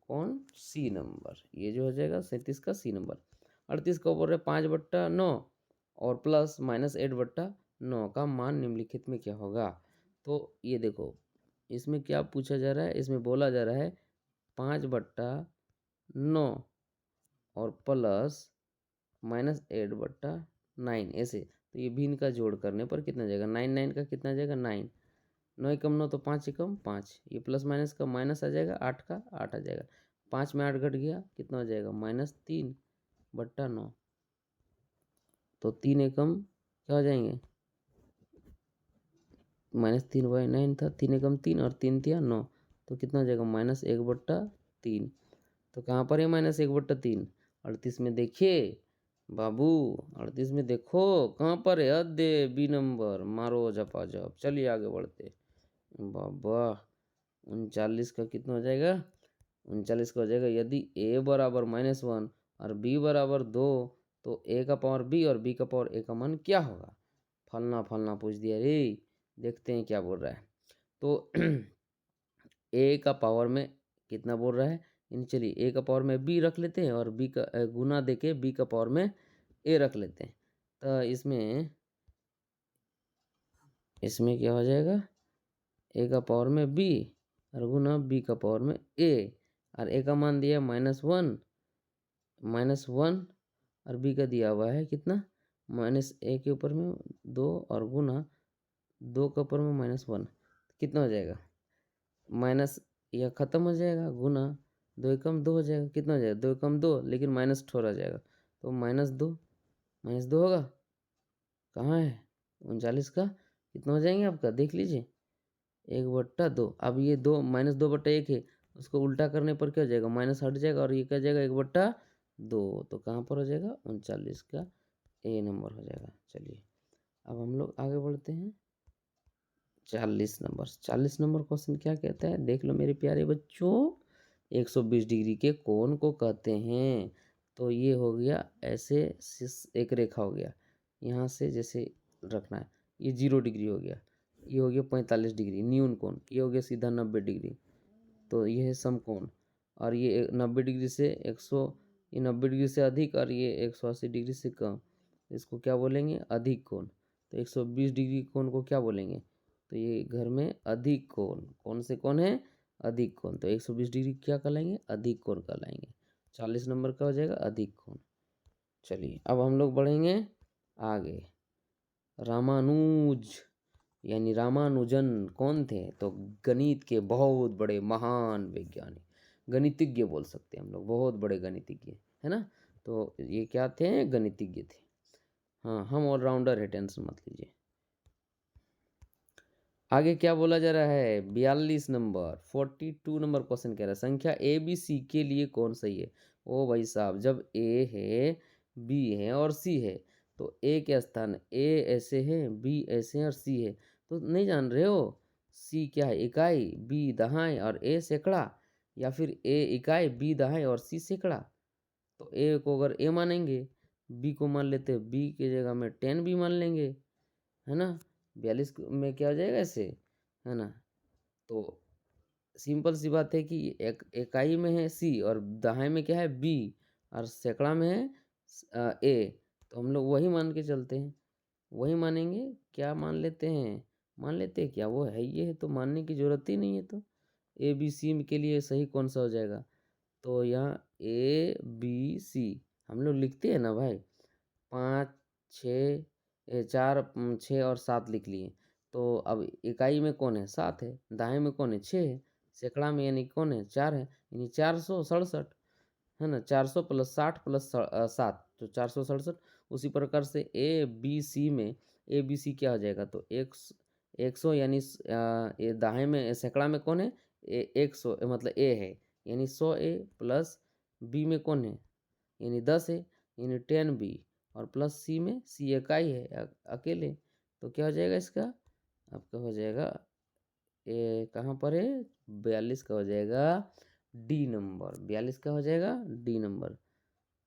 कौन सी नंबर, ये जो हो जाएगा 37 का सी नंबर। 38 का बोल रहे 5/9 और प्लस -8/9 का मान निम्नलिखित में क्या होगा। तो ये देखो इसमें क्या पूछा जा रहा है, इसमें बोला जा रहा है 5/9 और प्लस -8/9 ऐसे। तो ये भी इनका जोड़ करने पर कितना जाएगा 9 9 का कितना जाएगा 9, 9 एकम 9 तो 5 एकम 5, ये प्लस माइनस का माइनस आ जाएगा 8 का 8 आ जाएगा, 5 में 8 घट गया कितना हो जाएगा -3/9। तो 3 एकम क्या हो जाएंगे -3/9 था, 3 एकम 3 और 3 तिया 9, तो कितना हो जाएगा -1/3। तो कहाँ पर है -1/3, 38 में देखिए बाबू, 38 में देखो कहाँ पर है, अदे बी नंबर, मारो झपाझप। चलिए आगे बढ़ते। बाबा 39 का कितना हो जाएगा, 39 का हो जाएगा यदि a बराबर -1 और b बराबर 2, तो a का पावर b और b का पावर a का मान क्या होगा। फलना फलना पूछ दिया रे, देखते हैं क्या बोल रहा है। तो a का पावर में कितना बोल रहा है, चलिए a का पावर में b रख लेते हैं और b का गुना देके b का पावर में a रख लेते हैं। तो इसमें क्या हो जाएगा a का पावर में b और गुना b का पावर में a, और a का मान दिया -1 और b का दिया हुआ है कितना -a के ऊपर में 2 और गुना 2 के ऊपर में -1, कितना हो जाएगा माइनस, यह खत्म हो जाएगा गुना 2 एकम 2 हो जाएगा, कितना हो जाएगा 2 एकम 2, लेकिन माइनस ठोरा जाएगा तो -2 होगा, कहाँ है 39 का कितना हो जाएंगे आपका देख लीजिए 1/2। अब ये 2 -2/1 है, उसको उल्टा करने पर क्या हो जाएगा माइनस हट जाएगा और ये क्या जाएगा 1/2, तो कहाँ पर हो जाएगा 39 का ए नंबर हो जाएगा। चलिए अब हम लोग आगे बढ़ते हैं। 40 नंबर क्वेश्चन क्या कहता है देख लो मेरे प्यारे बच्चों, 120 डिग्री के कोण को कहते हैं। तो ये हो गया ऐसे एक रेखा हो गया, यहाँ से जैसे रखना है, ये 0 डिग्री हो गया, ये हो गया 45 डिग्री न्यून कोण, ये हो गया सीधा 90 डिग्री, तो ये है समकोण। और ये 90 डिग्री से 100, ये 90 डिग्री से अधिक और ये 180 डिग्री से कम, इसको क्या बोलेंगे अधिक कोण। तो 120 डिग्री कोण को क्या बोलेंगे, तो ये घर में अधिक कोण, कौन से कोण है अधिक कोण, तो 120 डिग्री क्या कहलाएंगे अधिक कोण कहलाएंगे। 40 नंबर का हो जाएगा अधिक कोण। चलिए अब हम लोग बढ़ेंगे आगे। रामानुज यानी रामानुजन कौन थे, तो गणित के बहुत बड़े महान वैज्ञानिक, गणितज्ञ बोल सकते हैं हम लोग, बहुत बड़े गणितज्ञ है ना। तो ये क्या थे गणितज्ञ थे। हाँ हम ऑलराउंडर है, टेंशन मत लीजिए। आगे क्या बोला जा रहा है 42 नंबर 42 नंबर क्वेश्चन कह रहा है संख्या ए बी सी के लिए कौन सही है। ओ भाई साहब जब ए है बी है और सी है, तो ए के स्थान ए ऐसे है बी ऐसे हैं और सी है, तो नहीं जान रहे हो सी क्या है इकाई बी दहाई और ए सैकड़ा, या फिर ए इकाई बी दहाई और सी सैकड़ा। तो ए को अगर ए मानेंगे, बी को मान लेते बी की जगह में 10 भी मान लेंगे, है ना 42 में क्या हो जाएगा ऐसे, है ना। तो सिंपल सी बात है कि एक इकाई में है सी और दहाई में क्या है बी और सैकड़ा में है ए, तो हम लोग वही मान के चलते हैं, वही मानेंगे। क्या मान लेते हैं, मान लेते हैं क्या वो है ये है, तो मानने की जरूरत ही नहीं है। तो ए बी सी के लिए सही कौन सा हो जाएगा, तो यहाँ ए बी सी हम लोग लिखते हैं ना भाई, 5 6 4 6 और 7 लिख लिए। तो अब इकाई में कौन है 7 है, दाएं में कौन है 6 है, सैकड़ा में यानी कौन है 4 है, यानी 467 है ना, 400 प्लस 60 प्लस 7 तो 467। उसी प्रकार से ए बी सी में ए बी सी क्या हो जाएगा, तो 100 यानी ये दाएं में सैकड़ा में कौन है 100 मतलब ए है, यानी 100 ए प्लस बी में कौन है यानी 10 है, यानी 10 बी और प्लस सी में सी इकाई है अकेले। तो क्या हो जाएगा इसका, आपका हो जाएगा ए कहाँ पर है 42 का हो जाएगा डी नंबर 42 का हो जाएगा डी नंबर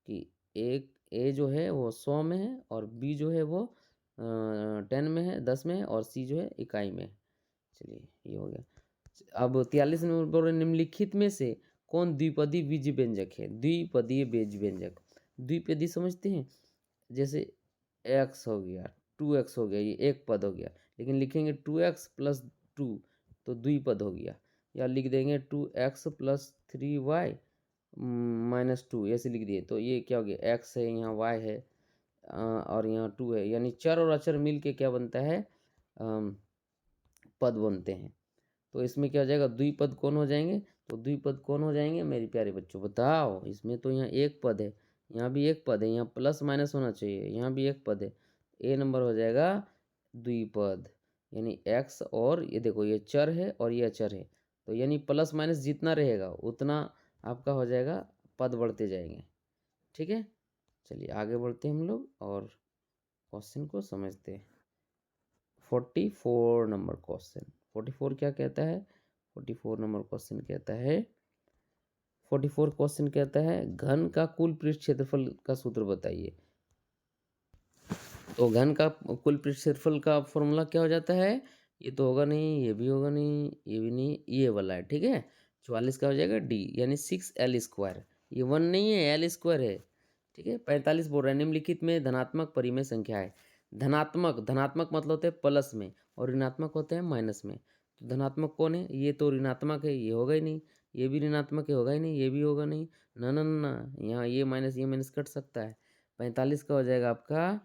कि एक ए जो है वो 100 में है और बी जो है वो 10 में है 10 में है और सी जो है इकाई में है। चलिए ये हो गया। अब 43 नंबर बोल रहे निम्नलिखित में से कौन द्विपदी बीज व्यंजक है। द्विपदीय बीज व्यंजक, द्विपदी समझते हैं, जैसे एक्स हो गया 2x हो गया, ये एक पद हो गया, लेकिन लिखेंगे 2x प्लस 2 तो द्विपद हो गया, या लिख देंगे 2x प्लस 3y माइनस 2 ऐसे लिख दिए तो ये क्या हो गया, x है यहाँ y है और यहाँ 2 है, यानी चर और अचर मिल के क्या बनता है, पद बनते हैं। तो इसमें क्या हो जाएगा, द्विपद कौन हो जाएंगे, तो द्विपद कौन हो जाएंगे मेरे प्यारे बच्चों बताओ। इसमें तो यहाँ एक पद है, यहाँ भी एक पद है, यहाँ प्लस माइनस होना चाहिए, यहाँ भी एक पद है, ए नंबर हो जाएगा द्विपद। यानी एक्स और ये देखो ये चर है और ये अचर है, तो यानी प्लस माइनस जितना रहेगा उतना आपका हो जाएगा, पद बढ़ते जाएंगे। ठीक है, चलिए आगे बढ़ते हैं हम लोग और क्वेश्चन को समझते हैं। 44 नंबर क्वेश्चन, 44 क्या कहता है, 44 नंबर क्वेश्चन कहता है, 44 क्वेश्चन कहता है घन का कुल पृष्ठ क्षेत्रफल का सूत्र बताइए। तो घन का कुल पृष्ठ क्षेत्रफल का फॉर्मूला क्या हो जाता है, ये तो होगा नहीं, ये भी होगा नहीं, ये भी नहीं, ये वाला है। ठीक है, 44 का हो जाएगा डी यानी 6l², ये 1 नहीं है l² है। ठीक है, 45 बोल रहा है निम्नलिखित में धनात्मक परिमेय संख्या है। धनात्मक, धनात्मक मतलब होते हैं प्लस में और ऋणात्मक होते हैं माइनस में। तो धनात्मक कौन है, ये तो ऋणात्मक है, ये होगा ही नहीं, ये भी ऋणात्मक है, होगा ही नहीं, ये भी होगा नहीं, ना ना ना, यहाँ ये माइनस कट सकता है। 45 का हो जाएगा आपका,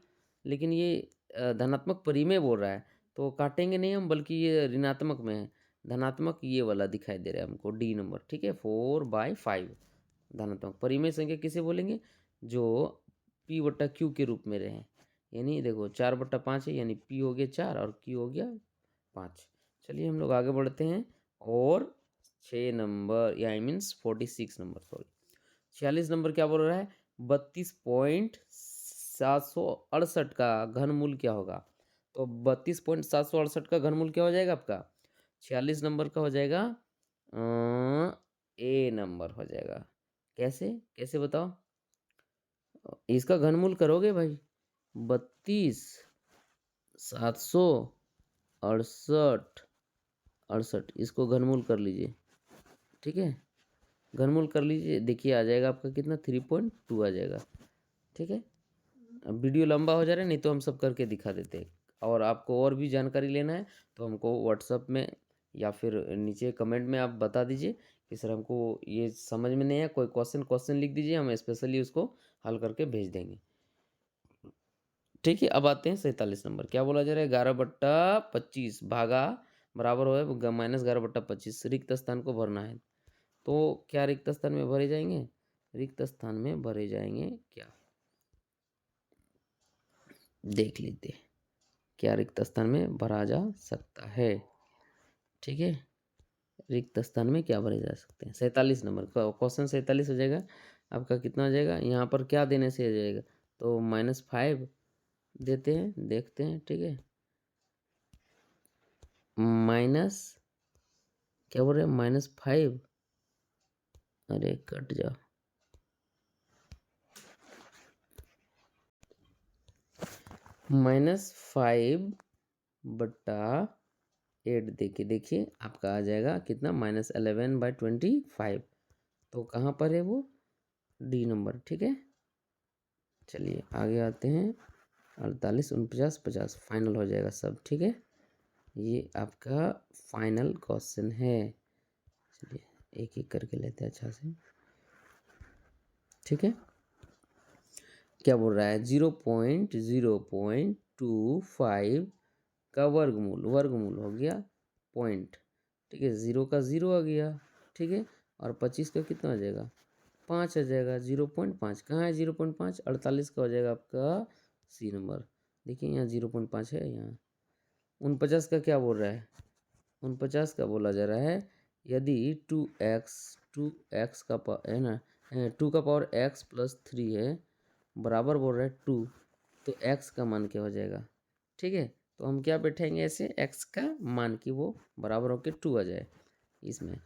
लेकिन ये धनात्मक परिमेय बोल रहा है तो काटेंगे नहीं हम, बल्कि ये ऋणात्मक में है, धनात्मक ये वाला दिखाई दे रहा है हमको डी नंबर। ठीक है, 4/5 धनात्मक परिमेय संख्या किसे बोलेंगे, जो p/q के रूप में रहे। यानी देखो 4/5 है, यानी p हो गया 4 और q हो गया 5। चलिए हम लोग आगे बढ़ते हैं और 6 नंबर या I means 46 number, sorry 46 number क्या बोल रहा है, 32.768 का घनमूल क्या होगा। तो 32.768 का घनमूल क्या हो जाएगा आपका, 46 नंबर का हो जाएगा ए नंबर हो जाएगा। कैसे कैसे बताओ, इसका घनमूल करोगे भाई, 32.768 इसको घनमूल कर लीजिए। ठीक है, घनमूल कर लीजिए, देखिए आ जाएगा आपका कितना, 3.2 आ जाएगा। ठीक है, अब वीडियो लंबा हो जा रहा है, नहीं तो हम सब करके दिखा देते हैं। और आपको और भी जानकारी लेना है तो हमको व्हाट्सअप में या फिर नीचे कमेंट में आप बता दीजिए कि सर हमको ये समझ में नहीं है, कोई क्वेश्चन लिख दीजिए, हम स्पेशली उसको हल करके भेज देंगे। ठीक है, अब आते हैं 47 नंबर, क्या बोला जा रहा है, 11/25 भागा बराबर हो -11/25 रिक्त स्थान को भरना है। तो क्या रिक्त स्थान में भरे जाएंगे, रिक्त स्थान में भरे जाएंगे क्या, देख लीजिए क्या रिक्त स्थान में भरा जा सकता है। ठीक है, रिक्त स्थान में क्या भरे जा सकते हैं, 47 नंबर क्वेश्चन 47 हो जाएगा आपका, कितना हो जाएगा, यहाँ पर क्या देने से हो जाएगा, तो -5 देते हैं, देखते हैं। ठीक है, माइनस क्या बोल रहे हैं, -5, अरे कट जाओ, -5/8 देखिए आपका आ जाएगा कितना, -11/25। तो कहाँ पर है वो, डी नंबर। ठीक है, चलिए आगे आते हैं, 48 49 50 फाइनल हो जाएगा सब। ठीक है, ये आपका फाइनल क्वेश्चन है। चलिए एक एक करके लेते हैं अच्छा से। ठीक है, क्या बोल रहा है, 0.0.25 का वर्गमूल हो गया पॉइंट। ठीक है, 0 का 0 आ गया। ठीक है, और 25 का कितना आ जाएगा, 5 आ जाएगा, 0.5 कहाँ है, 0.5 48 का हो जाएगा आपका सी नंबर। देखिए यहाँ 0.5 है, यहाँ 49 का क्या बोल रहा है, 49 का बोला जा रहा है, यदि 2x का है ना, 2 का पावर x प्लस 3 है, बराबर बोल रहा है 2, तो x का मान क्या हो जाएगा। ठीक है, तो हम क्या बैठेंगे ऐसे, x का मान की वो बराबर होकर 2 आ जाए इसमें।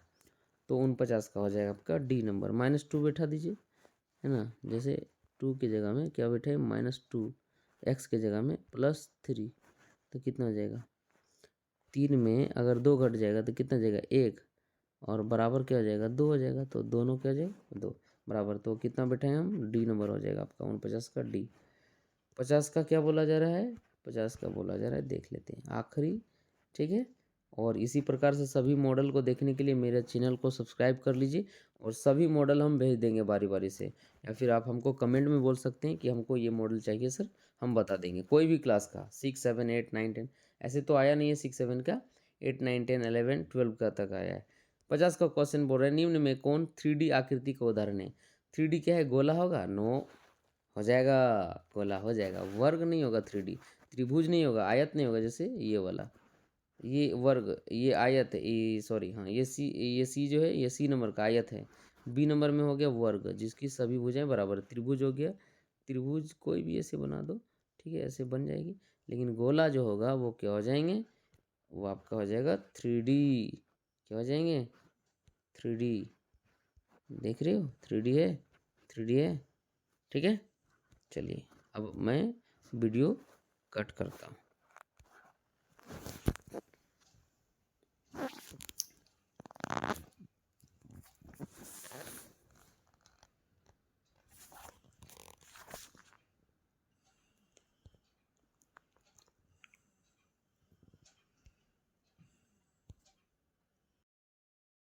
तो 49 का हो जाएगा आपका डी नंबर। -2 बैठा दीजिए, है ना। जैसे 2 की जगह में क्या बैठे, -2, एक्स की जगह में +3, तो कितना हो जाएगा, 3 में अगर 2 घट जाएगा तो कितना हो जाएगा 1, और बराबर क्या हो जाएगा 2 हो जाएगा, तो दोनों क्या हो जाएगा 2 बराबर। तो कितना बैठे हम, डी नंबर हो जाएगा आपका 49 का डी। 50 का क्या बोला जा रहा है, 50 का बोला जा रहा है, देख लेते हैं आखिरी, ठीक है। और इसी प्रकार से सभी मॉडल को देखने के लिए मेरे चैनल को सब्सक्राइब कर लीजिए, और सभी मॉडल हम भेज देंगे बारी बारी से, या फिर आप हमको कमेंट में बोल सकते हैं कि हमको ये मॉडल चाहिए सर, हम बता देंगे कोई भी क्लास का, 6, 7, 8, 9, 10। ऐसे तो आया नहीं है 6, 7 का, 8, 9, 10, 11, 12 का तक आया है। 50 का क्वेश्चन बोल रहा है, निम्न में कौन 3D आकृति का उदाहरण है। 3D क्या है, गोला होगा, नो, हो जाएगा गोला हो जाएगा, वर्ग नहीं होगा 3D, त्रिभुज नहीं होगा, आयत नहीं होगा, जैसे ये वाला, ये वर्ग, ये आयत है, ये सॉरी हाँ, ये सी जो है ये सी नंबर का आयत है। बी नंबर में हो गया वर्ग, जिसकी सभी भुजाएं बराबर। त्रिभुज हो गया, त्रिभुज कोई भी ऐसे बना दो, ठीक है, ऐसे बन जाएगी। लेकिन गोला जो होगा वो क्या हो जाएंगे, वो आपका हो जाएगा 3D, क्या हो जाएंगे 3D, देख रहे हो 3D है, 3D है, ठीक है। चलिए अब मैं वीडियो कट करता हूँ।